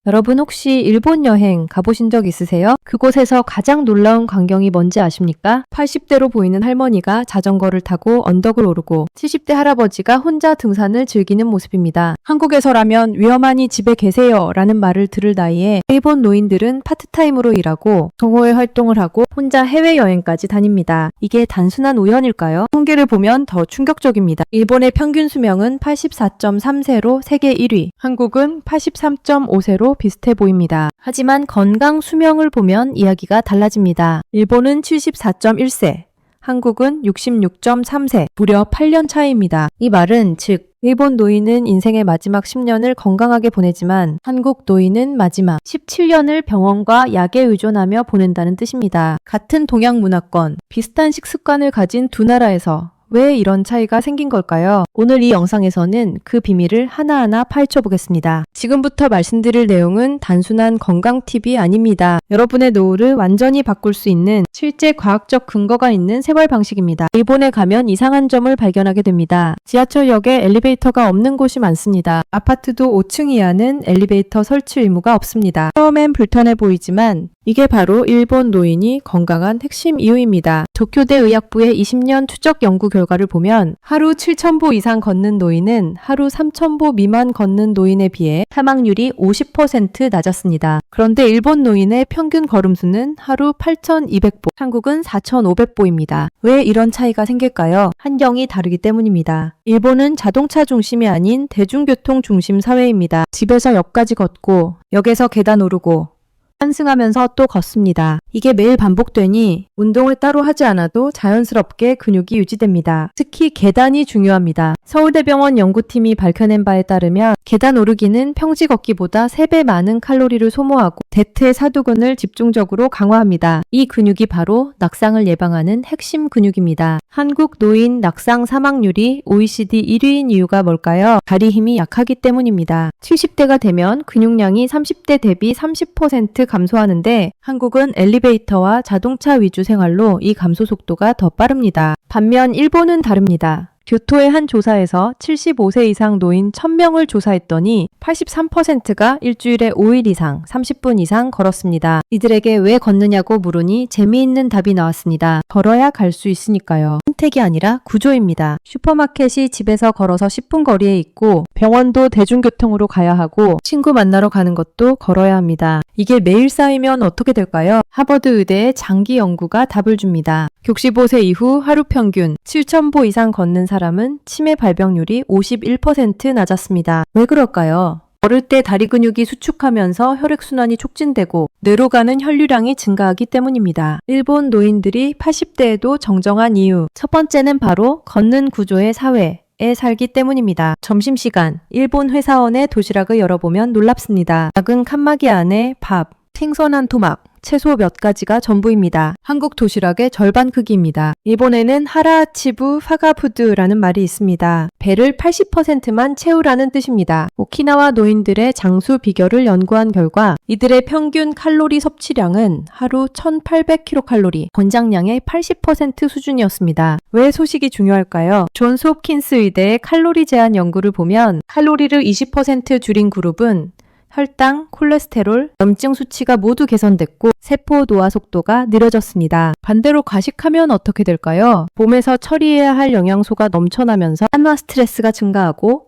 여러분 혹시 일본 여행 가보신 적 있으세요? 그곳에서 가장 놀라운 광경이 뭔지 아십니까? 80대로 보이는 할머니가 자전거를 타고 언덕을 오르고 70대 할아버지가 혼자 등산을 즐기는 모습입니다. 한국에서라면 위험하니 집에 계세요 라는 말을 들을 나이에 일본 노인들은 파트타임으로 일하고 동호회 활동을 하고 혼자 해외여행까지 다닙니다. 이게 단순한 우연일까요? 통계를 보면 더 충격적입니다. 일본의 평균 수명은 84.3세로 세계 1위, 한국은 83.5세로 비슷해 보입니다. 하지만 건강 수명을 보면 이야기가 달라집니다. 일본은 74.1세, 한국은 66.3세, 무려 8년 차이입니다. 이 말은 즉 일본 노인은 인생의 마지막 10년을 건강하게 보내지만 한국 노인은 마지막 17년을 병원과 약에 의존하며 보낸다는 뜻입니다. 같은 동양 문화권, 비슷한 식습관을 가진 두 나라에서 왜 이런 차이가 생긴 걸까요? 오늘 이 영상에서는 그 비밀을 하나하나 파헤쳐보겠습니다. 지금부터 말씀드릴 내용은 단순한 건강 팁이 아닙니다. 여러분의 노후를 완전히 바꿀 수 있는 실제 과학적 근거가 있는 생활 방식입니다. 일본에 가면 이상한 점을 발견하게 됩니다. 지하철역에 엘리베이터가 없는 곳이 많습니다. 아파트도 5층 이하는 엘리베이터 설치 의무가 없습니다. 처음엔 불편해 보이지만 이게 바로 일본 노인이 건강한 핵심 이유입니다. 도쿄대 의학부의 20년 추적 연구 결과를 보면 하루 7,000보 이상 걷는 노인은 하루 3,000보 미만 걷는 노인에 비해 사망률이 50% 낮았습니다. 그런데 일본 노인의 평균 걸음수는 하루 8,200보, 한국은 4,500보입니다. 왜 이런 차이가 생길까요? 환경이 다르기 때문입니다. 일본은 자동차 중심이 아닌 대중교통 중심 사회입니다. 집에서 역까지 걷고 역에서 계단 오르고 환승하면서 또 걷습니다. 이게 매일 반복되니 운동을 따로 하지 않아도 자연스럽게 근육이 유지됩니다. 특히 계단이 중요합니다. 서울대병원 연구팀이 밝혀낸 바에 따르면 계단 오르기는 평지 걷기보다 3배 많은 칼로리를 소모하고 대퇴 사두근을 집중적으로 강화합니다. 이 근육이 바로 낙상을 예방하는 핵심 근육입니다. 한국 노인 낙상 사망률이 OECD 1위인 이유가 뭘까요? 다리 힘이 약하기 때문입니다. 70대가 되면 근육량이 30대 대비 30% 감소하는데 한국은 엘리베이터와 자동차 위주 생활로 이 감소 속도가 더 빠릅니다. 반면 일본은 다릅니다. 교토의 한 조사에서 75세 이상 노인 1000명을 조사했더니 83%가 일주일에 5일 이상 30분 이상 걸었습니다. 이들에게 왜 걷느냐고 물으니 재미있는 답이 나왔습니다. 걸어야 갈 수 있으니까요. 선택이 아니라 구조입니다. 슈퍼마켓이 집에서 걸어서 10분 거리에 있고 병원도 대중교통으로 가야 하고 친구 만나러 가는 것도 걸어야 합니다. 이게 매일 쌓이면 어떻게 될까요? 하버드 의대의 장기 연구가 답을 줍니다. 65세 이후 하루 평균 7,000보 이상 걷는 사람은 치매 발병률이 51% 낮았습니다. 왜 그럴까요? 걸을 때 다리 근육이 수축하면서 혈액순환이 촉진되고 뇌로 가는 혈류량이 증가하기 때문입니다. 일본 노인들이 80대에도 정정한 이유. 첫 번째는 바로 걷는 구조의 사회에 살기 때문입니다. 점심시간, 일본 회사원의 도시락을 열어보면 놀랍습니다. 작은 칸막이 안에 밥, 생선 한 토막, 채소 몇 가지가 전부입니다. 한국 도시락의 절반 크기입니다. 일본에는 하라치부 파가푸드라는 말이 있습니다. 배를 80%만 채우라는 뜻입니다. 오키나와 노인들의 장수 비결을 연구한 결과 이들의 평균 칼로리 섭취량은 하루 1800kcal, 권장량의 80% 수준이었습니다. 왜 소식이 중요할까요? 존스 홉킨스 의대의 칼로리 제한 연구를 보면 칼로리를 20% 줄인 그룹은 혈당, 콜레스테롤, 염증 수치가 모두 개선됐고 세포 노화 속도가 느려졌습니다. 반대로 과식하면 어떻게 될까요? 몸에서 처리해야 할 영양소가 넘쳐나면서 산화 스트레스가 증가하고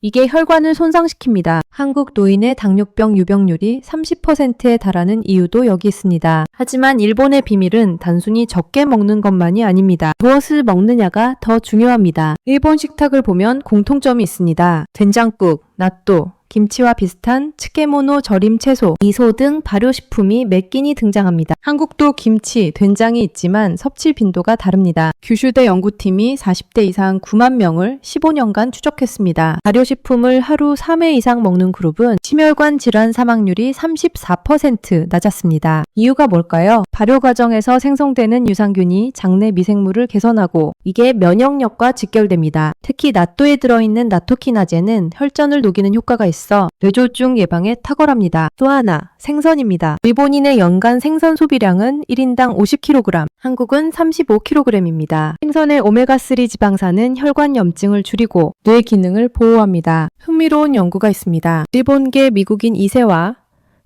이게 혈관을 손상시킵니다. 한국 노인의 당뇨병 유병률이 30%에 달하는 이유도 여기 있습니다. 하지만 일본의 비밀은 단순히 적게 먹는 것만이 아닙니다. 무엇을 먹느냐가 더 중요합니다. 일본 식탁을 보면 공통점이 있습니다. 된장국, 나또, 김치와 비슷한 츠케모노 절임 채소, 미소 등 발효식품이 몇 끼니 등장합니다. 한국도 김치, 된장이 있지만 섭취 빈도가 다릅니다. 규슈대 연구팀이 40대 이상 9만 명을 15년간 추적했습니다. 발효식품을 하루 3회 이상 먹는 그룹은 심혈관 질환 사망률이 34% 낮았습니다. 이유가 뭘까요? 발효 과정에서 생성되는 유산균이 장내 미생물을 개선하고 이게 면역력과 직결됩니다. 특히 나또에 들어있는 나토키나제는 혈전을 녹이는 효과가 있습니다. 뇌졸중 예방에 탁월합니다. 또 하나, 생선입니다. 일본인의 연간 생선 소비량은 1인당 50kg, 한국은 35kg입니다. 생선의 오메가3 지방산은 혈관 염증을 줄이고 뇌 기능을 보호합니다. 흥미로운 연구가 있습니다. 일본계 미국인 2세와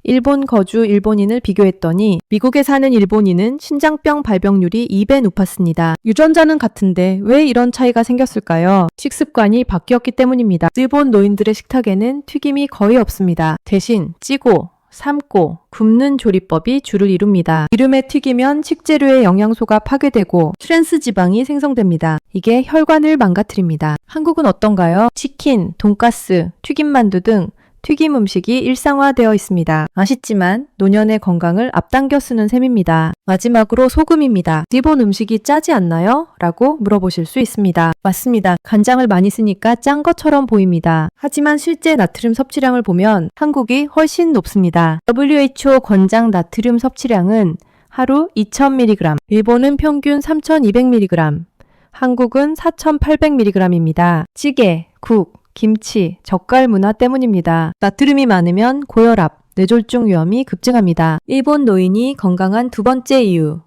일본 거주 일본인을 비교했더니 미국에 사는 일본인은 신장병 발병률이 2배 높았습니다. 유전자는 같은데 왜 이런 차이가 생겼을까요? 식습관이 바뀌었기 때문입니다. 일본 노인들의 식탁에는 튀김이 거의 없습니다. 대신 찌고 삶고 굽는 조리법이 주를 이룹니다. 기름에 튀기면 식재료의 영양소가 파괴되고 트랜스 지방이 생성됩니다. 이게 혈관을 망가뜨립니다. 한국은 어떤가요? 치킨, 돈가스, 튀김만두 등 튀김 음식이 일상화되어 있습니다. 맛있지만 노년의 건강을 앞당겨 쓰는 셈입니다. 마지막으로 소금입니다. 일본 음식이 짜지 않나요? 라고 물어보실 수 있습니다. 맞습니다. 간장을 많이 쓰니까 짠 것처럼 보입니다. 하지만 실제 나트륨 섭취량을 보면 한국이 훨씬 높습니다. WHO 권장 나트륨 섭취량은 하루 2000mg, 일본은 평균 3200mg, 한국은 4800mg입니다. 찌개, 국, 김치, 젓갈 문화 때문입니다. 나트륨이 많으면 고혈압, 뇌졸중 위험이 급증합니다. 일본 노인이 건강한 두 번째 이유.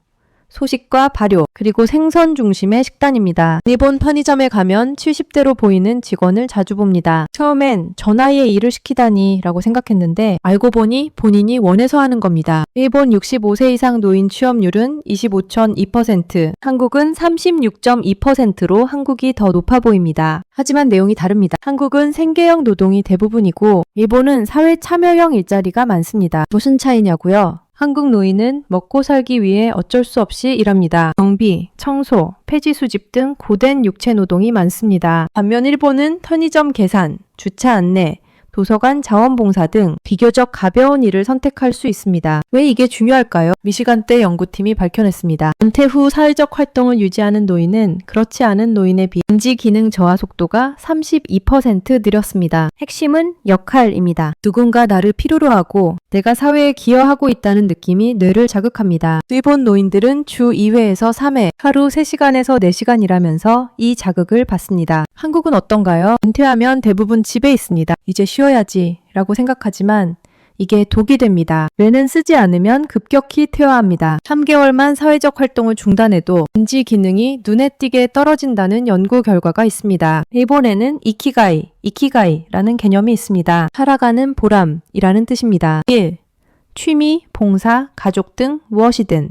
소식과 발효, 그리고 생선 중심의 식단입니다. 일본 편의점에 가면 70대로 보이는 직원을 자주 봅니다. 처음엔 저 나이에 일을 시키다니 라고 생각했는데 알고 보니 본인이 원해서 하는 겁니다. 일본 65세 이상 노인 취업률은 25.2%, 한국은 36.2%로 한국이 더 높아 보입니다. 하지만 내용이 다릅니다. 한국은 생계형 노동이 대부분이고 일본은 사회 참여형 일자리가 많습니다. 무슨 차이냐고요? 한국 노인은 먹고 살기 위해 어쩔 수 없이 일합니다. 경비, 청소, 폐지 수집 등 고된 육체 노동이 많습니다. 반면 일본은 편의점 계산, 주차 안내, 도서관 자원봉사 등 비교적 가벼운 일을 선택할 수 있습니다. 왜 이게 중요할까요? 미시간대 연구팀이 밝혀냈습니다. 은퇴 후 사회적 활동을 유지하는 노인은 그렇지 않은 노인에 비해 인지 기능 저하 속도가 32% 느렸습니다. 핵심은 역할입니다. 누군가 나를 필요로 하고 내가 사회에 기여하고 있다는 느낌이 뇌를 자극합니다. 일본 노인들은 주 2회에서 3회, 하루 3시간에서 4시간 일하면서 이 자극을 받습니다. 한국은 어떤가요? 은퇴하면 대부분 집에 있습니다. 이제 쉬어야지 라고 생각하지만 이게 독이 됩니다. 뇌는 쓰지 않으면 급격히 퇴화합니다. 3개월만 사회적 활동을 중단해도 인지 기능이 눈에 띄게 떨어진다는 연구 결과가 있습니다. 일본에는 이키가이라는 개념이 있습니다. 살아가는 보람이라는 뜻입니다. 1. 취미, 봉사, 가족 등 무엇이든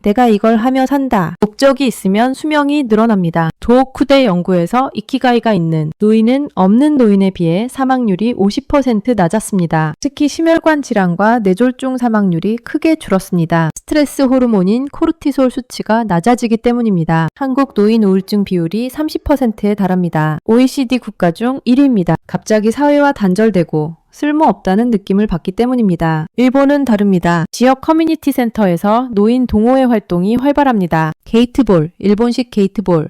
내가 이걸 하며 산다. 목적이 있으면 수명이 늘어납니다. 도호쿠대 연구에서 이키가이가 있는 노인은 없는 노인에 비해 사망률이 50% 낮았습니다. 특히 심혈관 질환과 뇌졸중 사망률이 크게 줄었습니다. 스트레스 호르몬인 코르티솔 수치가 낮아지기 때문입니다. 한국 노인 우울증 비율이 30%에 달합니다. OECD 국가 중 1위입니다. 갑자기 사회와 단절되고 쓸모없다는 느낌을 받기 때문입니다. 일본은 다릅니다. 지역 커뮤니티 센터에서 노인 동호회 활동이 활발합니다. 게이트볼, 일본식 게이트볼,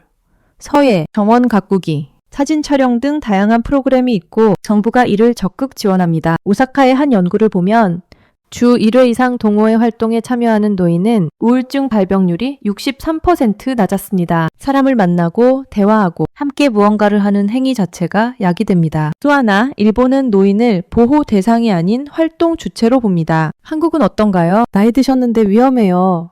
서예, 정원 가꾸기, 사진 촬영 등 다양한 프로그램이 있고 정부가 이를 적극 지원합니다. 오사카의 한 연구를 보면 주 1회 이상 동호회 활동에 참여하는 노인은 우울증 발병률이 63% 낮았습니다. 사람을 만나고 대화하고 함께 무언가를 하는 행위 자체가 약이 됩니다. 또 하나, 일본은 노인을 보호 대상이 아닌 활동 주체로 봅니다. 한국은 어떤가요? 나이 드셨는데 위험해요.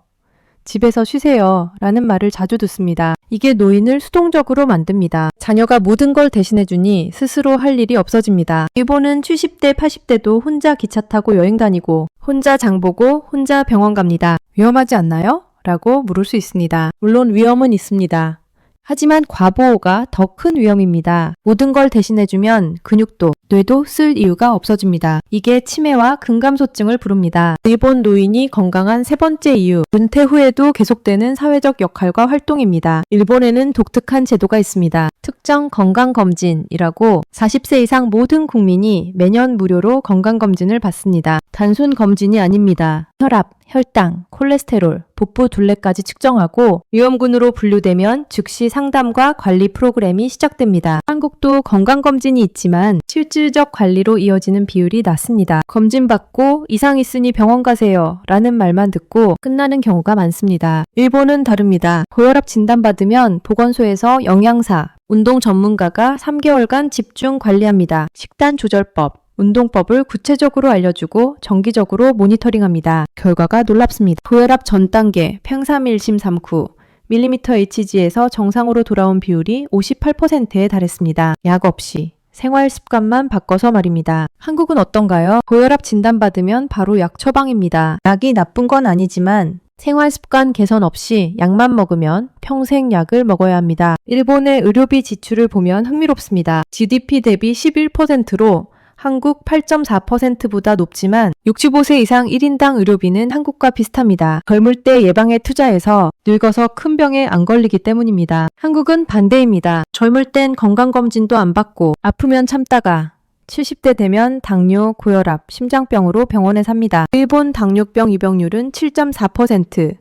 집에서 쉬세요 라는 말을 자주 듣습니다. 이게 노인을 수동적으로 만듭니다. 자녀가 모든 걸 대신해주니 스스로 할 일이 없어집니다. 일본은 70대, 80대도 혼자 기차 타고 여행 다니고 혼자 장 보고 혼자 병원 갑니다. 위험하지 않나요? 라고 물을 수 있습니다. 물론 위험은 있습니다. 하지만 과보호가 더 큰 위험입니다. 모든 걸 대신해주면 근육도, 뇌도 쓸 이유가 없어집니다. 이게 치매와 근감소증을 부릅니다. 일본 노인이 건강한 세 번째 이유, 은퇴 후에도 계속되는 사회적 역할과 활동입니다. 일본에는 독특한 제도가 있습니다. 특정 건강검진이라고 40세 이상 모든 국민이 매년 무료로 건강검진을 받습니다. 단순 검진이 아닙니다. 혈압, 혈당, 콜레스테롤, 복부 둘레까지 측정하고 위험군으로 분류되면 즉시 상담과 관리 프로그램이 시작됩니다. 한국도 건강검진이 있지만 실질적 관리로 이어지는 비율이 낮습니다. 검진받고 이상 있으니 병원 가세요 라는 말만 듣고 끝나는 경우가 많습니다. 일본은 다릅니다. 고혈압 진단받으면 보건소에서 영양사, 운동 전문가가 3개월간 집중 관리합니다. 식단 조절법, 운동법을 구체적으로 알려주고 정기적으로 모니터링합니다. 결과가 놀랍습니다. 고혈압 전 단계, 팽삼 1심 3쿠, 밀리미터 HG에서 정상으로 돌아온 비율이 58%에 달했습니다. 약 없이, 생활 습관만 바꿔서 말입니다. 한국은 어떤가요? 고혈압 진단받으면 바로 약 처방입니다. 약이 나쁜 건 아니지만 생활 습관 개선 없이 약만 먹으면 평생 약을 먹어야 합니다. 일본의 의료비 지출을 보면 흥미롭습니다. GDP 대비 11%로 한국 8.4%보다 높지만 65세 이상 1인당 의료비는 한국과 비슷합니다. 젊을 때 예방에 투자해서 늙어서 큰 병에 안 걸리기 때문입니다. 한국은 반대입니다. 젊을 땐 건강검진도 안 받고 아프면 참다가 70대 되면 당뇨, 고혈압, 심장병으로 병원에 삽니다. 일본 당뇨병 입원율은 7.4%,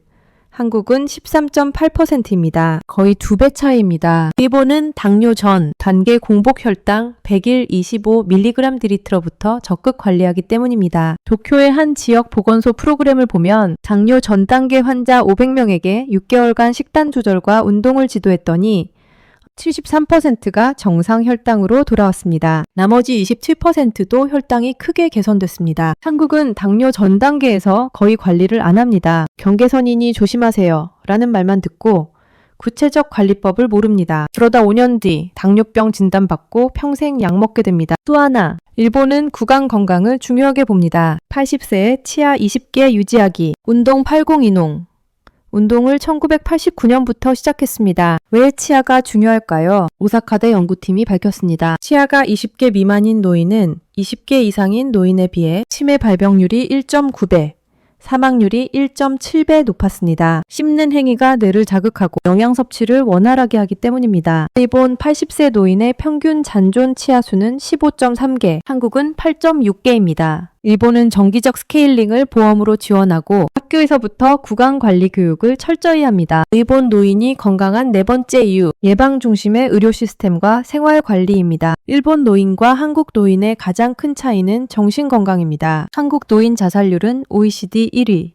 한국은 13.8%입니다. 거의 2배 차이입니다. 일본은 당뇨 전 단계 공복 혈당 100일 25mg/L부터 적극 관리하기 때문입니다. 도쿄의 한 지역 보건소 프로그램을 보면 당뇨 전 단계 환자 500명에게 6개월간 식단 조절과 운동을 지도했더니 73%가 정상 혈당으로 돌아왔습니다. 나머지 27%도 혈당이 크게 개선됐습니다. 한국은 당뇨 전 단계에서 거의 관리를 안 합니다. 경계선이니 조심하세요 라는 말만 듣고 구체적 관리법을 모릅니다. 그러다 5년 뒤 당뇨병 진단받고 평생 약 먹게 됩니다. 또 하나, 일본은 구강 건강을 중요하게 봅니다. 80세에 치아 20개 유지하기, 운동 8020, 운동을 1989년부터 시작했습니다. 왜 치아가 중요할까요? 오사카대 연구팀이 밝혔습니다. 치아가 20개 미만인 노인은 20개 이상인 노인에 비해 치매 발병률이 1.9배, 사망률이 1.7배 높았습니다. 씹는 행위가 뇌를 자극하고 영양 섭취를 원활하게 하기 때문입니다. 일본 80세 노인의 평균 잔존 치아 수는 15.3개, 한국은 8.6개입니다. 일본은 정기적 스케일링을 보험으로 지원하고 학교에서부터 구강관리 교육을 철저히 합니다. 일본 노인이 건강한 네 번째 이유, 예방 중심의 의료 시스템과 생활관리입니다. 일본 노인과 한국 노인의 가장 큰 차이는 정신건강입니다. 한국 노인 자살률은 OECD 1위,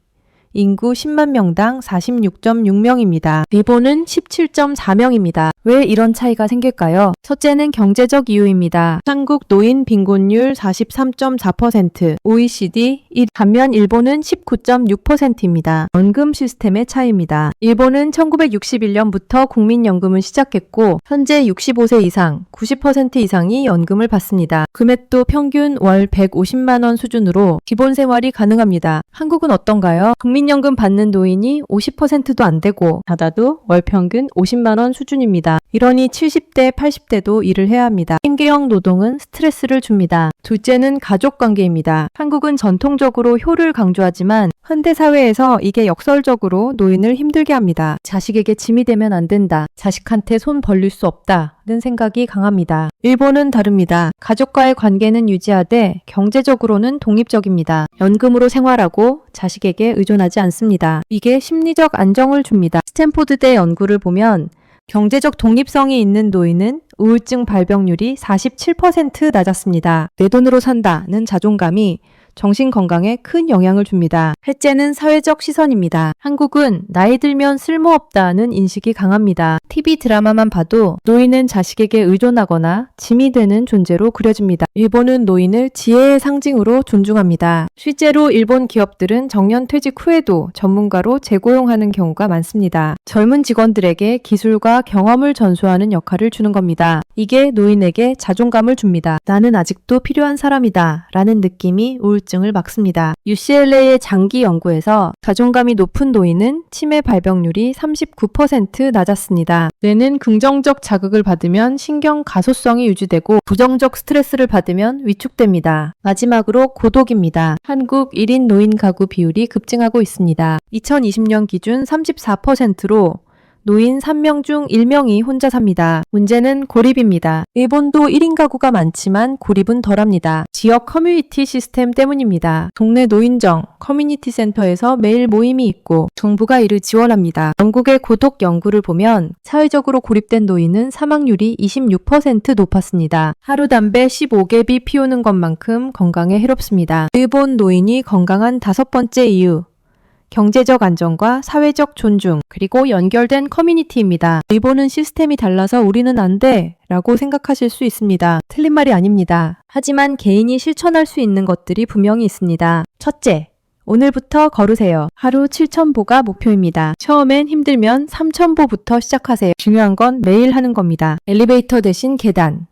인구 10만 명당 46.6명입니다. 일본은 17.4명입니다. 왜 이런 차이가 생길까요? 첫째는 경제적 이유입니다. 한국 노인 빈곤율 43.4%, OECD 1위, 반면 일본은 19.6%입니다. 연금 시스템의 차이입니다. 일본은 1961년부터 국민연금을 시작했고 현재 65세 이상 90% 이상이 연금을 받습니다. 금액도 평균 월 150만 원 수준으로 기본 생활이 가능합니다. 한국은 어떤가요? 국민연금 받는 노인이 50%도 안 되고 받아도 월 평균 50만 원 수준입니다. 이러니 70대, 80대도 일을 해야 합니다. 생계형 노동은 스트레스를 줍니다. 둘째는 가족관계입니다. 한국은 전통적으로 효를 강조하지만 현대사회에서 이게 역설적으로 노인을 힘들게 합니다. 자식에게 짐이 되면 안 된다. 자식한테 손 벌릴 수 없다는 생각이 강합니다. 일본은 다릅니다. 가족과의 관계는 유지하되 경제적으로는 독립적입니다. 연금으로 생활하고 자식에게 의존하지 않습니다. 이게 심리적 안정을 줍니다. 스탠포드대 연구를 보면 경제적 독립성이 있는 노인은 우울증 발병률이 47% 낮았습니다. 내 돈으로 산다는 자존감이 정신건강에 큰 영향을 줍니다. 셋째는 사회적 시선입니다. 한국은 나이 들면 쓸모없다는 인식이 강합니다. TV 드라마만 봐도 노인은 자식에게 의존하거나 짐이 되는 존재로 그려집니다. 일본은 노인을 지혜의 상징으로 존중합니다. 실제로 일본 기업들은 정년 퇴직 후에도 전문가로 재고용하는 경우가 많습니다. 젊은 직원들에게 기술과 경험을 전수하는 역할을 주는 겁니다. 이게 노인에게 자존감을 줍니다. 나는 아직도 필요한 사람이다 라는 느낌이 우울증을 막습니다. UCLA의 장기 연구에서 자존감이 높은 노인은 치매 발병률이 39% 낮았습니다. 뇌는 긍정적 자극을 받으면 신경 가소성이 유지되고 부정적 스트레스를 받으면 위축됩니다. 마지막으로 고독입니다. 한국 1인 노인 가구 비율이 급증하고 있습니다. 2020년 기준 34%로 노인 3명 중 1명이 혼자 삽니다. 문제는 고립입니다. 일본도 1인 가구가 많지만 고립은 덜합니다. 지역 커뮤니티 시스템 때문입니다. 동네 노인정, 커뮤니티 센터에서 매일 모임이 있고 정부가 이를 지원합니다. 영국의 고독 연구를 보면 사회적으로 고립된 노인은 사망률이 26% 높았습니다. 하루 담배 15개비 피우는 것만큼 건강에 해롭습니다. 일본 노인이 건강한 5번째 이유, 경제적 안정과 사회적 존중, 그리고 연결된 커뮤니티입니다. 일본은 시스템이 달라서 우리는 안 돼 라고 생각하실 수 있습니다. 틀린 말이 아닙니다. 하지만 개인이 실천할 수 있는 것들이 분명히 있습니다. 첫째, 오늘부터 걸으세요. 하루 7,000보가 목표입니다. 처음엔 힘들면 3,000보부터 시작하세요. 중요한 건 매일 하는 겁니다. 엘리베이터 대신 계단,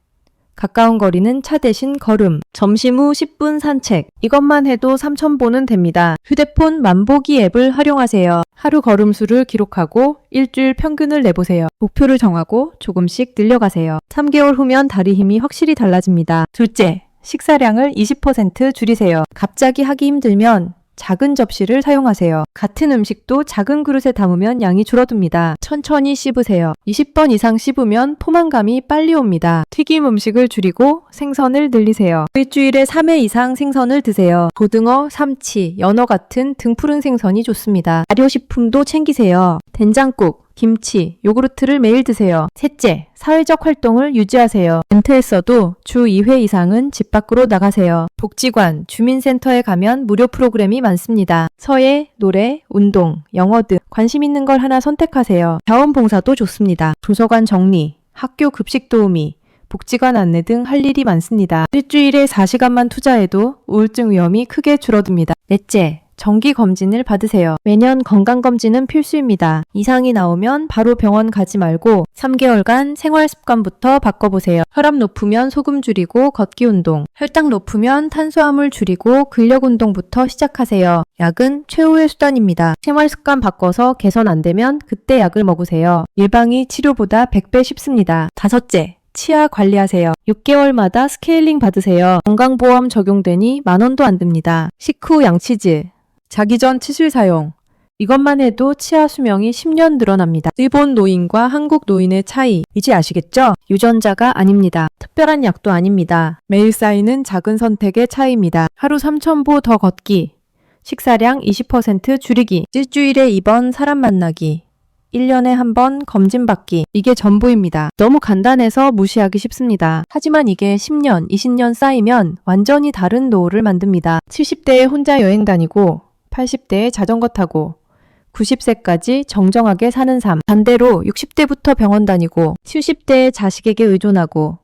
가까운 거리는 차 대신 걸음, 점심 후 10분 산책. 이것만 해도 3,000보는 됩니다. 휴대폰 만보기 앱을 활용하세요. 하루 걸음수를 기록하고 일주일 평균을 내보세요. 목표를 정하고 조금씩 늘려가세요. 3개월 후면 다리 힘이 확실히 달라집니다. 둘째, 식사량을 20% 줄이세요. 갑자기 하기 힘들면 작은 접시를 사용하세요. 같은 음식도 작은 그릇에 담으면 양이 줄어듭니다. 천천히 씹으세요. 20번 이상 씹으면 포만감이 빨리 옵니다. 튀김 음식을 줄이고 생선을 늘리세요. 일주일에 3회 이상 생선을 드세요. 고등어, 삼치, 연어 같은 등푸른 생선이 좋습니다. 발효식품도 챙기세요. 된장국, 김치, 요구르트를 매일 드세요. 셋째, 사회적 활동을 유지하세요. 렌트했어도 주 2회 이상은 집 밖으로 나가세요. 복지관, 주민센터에 가면 무료 프로그램이 많습니다. 서예, 노래, 운동, 영어 등 관심 있는 걸 하나 선택하세요. 자원봉사도 좋습니다. 도서관 정리, 학교 급식 도우미, 복지관 안내 등 할 일이 많습니다. 일주일에 4시간만 투자해도 우울증 위험이 크게 줄어듭니다. 넷째, 정기 검진을 받으세요. 매년 건강검진은 필수입니다. 이상이 나오면 바로 병원 가지 말고 3개월간 생활 습관부터 바꿔보세요. 혈압 높으면 소금 줄이고 걷기 운동, 혈당 높으면 탄수화물 줄이고 근력 운동부터 시작하세요. 약은 최후의 수단입니다. 생활 습관 바꿔서 개선 안 되면 그때 약을 먹으세요. 일방이 치료보다 100배 쉽습니다. 다섯째, 치아 관리하세요. 6개월마다 스케일링 받으세요. 건강보험 적용되니 10,000원도 안 듭니다. 식후 양치질, 자기 전 치실 사용. 이것만 해도 치아 수명이 10년 늘어납니다. 일본 노인과 한국 노인의 차이, 이제 아시겠죠? 유전자가 아닙니다. 특별한 약도 아닙니다. 매일 쌓이는 작은 선택의 차이입니다. 하루 3,000보 더 걷기, 식사량 20% 줄이기, 일주일에 2번 사람 만나기, 1년에 1번 검진 받기. 이게 전부입니다. 너무 간단해서 무시하기 쉽습니다. 하지만 이게 10년, 20년 쌓이면 완전히 다른 노후를 만듭니다. 70대에 혼자 여행 다니고 80대에 자전거 타고 90세까지 정정하게 사는 삶. 반대로 60대부터 병원 다니고 70대에 자식에게 의존하고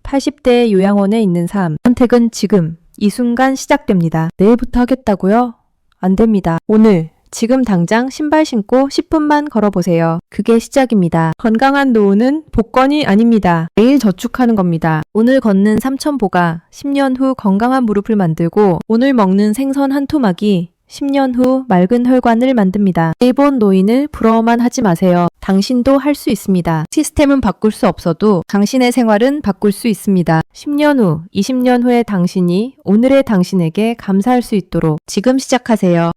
80대에 요양원에 있는 삶. 선택은 지금, 이 순간 시작됩니다. 내일부터 하겠다고요? 안 됩니다. 오늘, 지금 당장 신발 신고 10분만 걸어보세요. 그게 시작입니다. 건강한 노후는 복권이 아닙니다. 매일 저축하는 겁니다. 오늘 걷는 3,000보가 10년 후 건강한 무릎을 만들고 오늘 먹는 생선 한 토막이 10년 후 맑은 혈관을 만듭니다. 일본 노인을 부러워만 하지 마세요. 당신도 할 수 있습니다. 시스템은 바꿀 수 없어도 당신의 생활은 바꿀 수 있습니다. 10년 후, 20년 후의 당신이 오늘의 당신에게 감사할 수 있도록 지금 시작하세요.